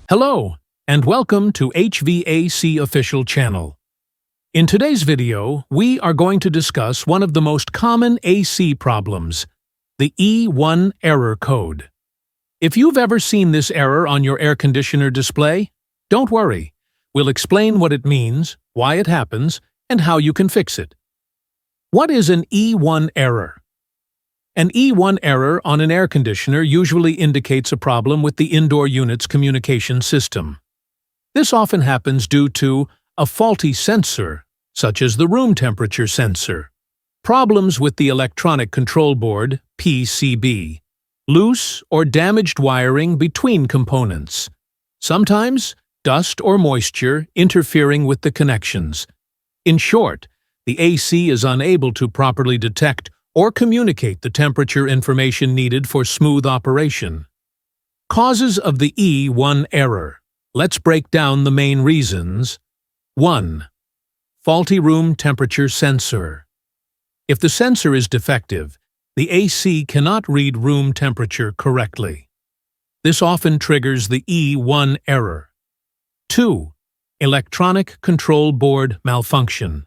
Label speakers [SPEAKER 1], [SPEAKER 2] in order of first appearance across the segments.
[SPEAKER 1] Hello, and welcome to HVAC Official Channel. In today's video, we are going to discuss one of the most common AC problems, the E1 error code. If you've ever seen this error on your air conditioner display, don't worry. We'll explain what it means, why it happens, and how you can fix it. What is an E1 error? An E1 error on an air conditioner usually indicates a problem with the indoor unit's communication system. This often happens due to a faulty sensor, such as the room temperature sensor, problems with the electronic control board, PCB, loose or damaged wiring between components, sometimes dust or moisture interfering with the connections. In short, the AC is unable to properly detect or communicate the temperature information needed for smooth operation. Causes of the E1 error. Let's break down the main reasons. 1. Faulty room temperature sensor. If the sensor is defective, the AC cannot read room temperature correctly. This often triggers the E1 error. 2. Electronic control board malfunction.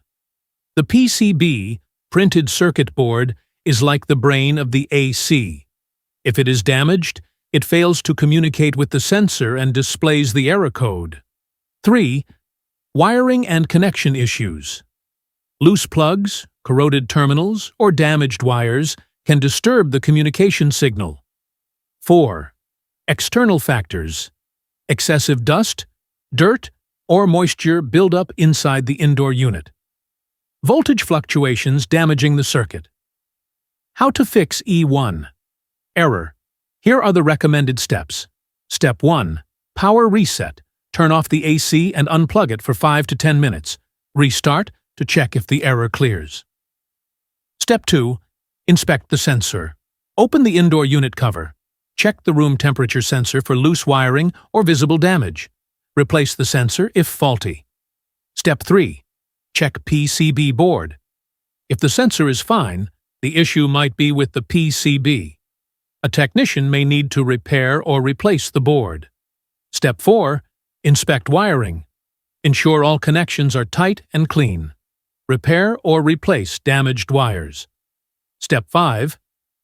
[SPEAKER 1] The PCB, printed circuit board, is like the brain of the AC. If it is damaged, it fails to communicate with the sensor and displays the error code. 3. Wiring and connection issues. Loose plugs, corroded terminals, or damaged wires can disturb the communication signal. 4. External factors. Excessive dust, dirt, or moisture build up inside the indoor unit. Voltage fluctuations damaging the circuit. How to fix E1 error. Here are the recommended steps. Step 1. Power reset. Turn off the AC and unplug it for 5 to 10 minutes. Restart to check if the error clears. Step 2. Inspect the sensor. Open the indoor unit cover. Check the room temperature sensor for loose wiring or visible damage. Replace the sensor if faulty. Step 3. Check PCB board. If the sensor is fine, the issue might be with the PCB. A technician may need to repair or replace the board. Step 4. Inspect wiring. Ensure all connections are tight and clean. Repair or replace damaged wires. Step 5.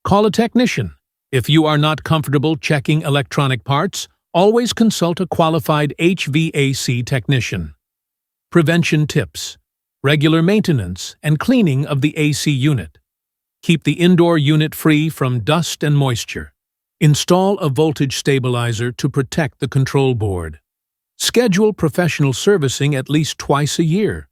[SPEAKER 1] Call a technician. If you are not comfortable checking electronic parts, always consult a qualified HVAC technician. Prevention tips. Regular maintenance and cleaning of the AC unit. Keep the indoor unit free from dust and moisture. Install a voltage stabilizer to protect the control board. Schedule professional servicing at least twice a year.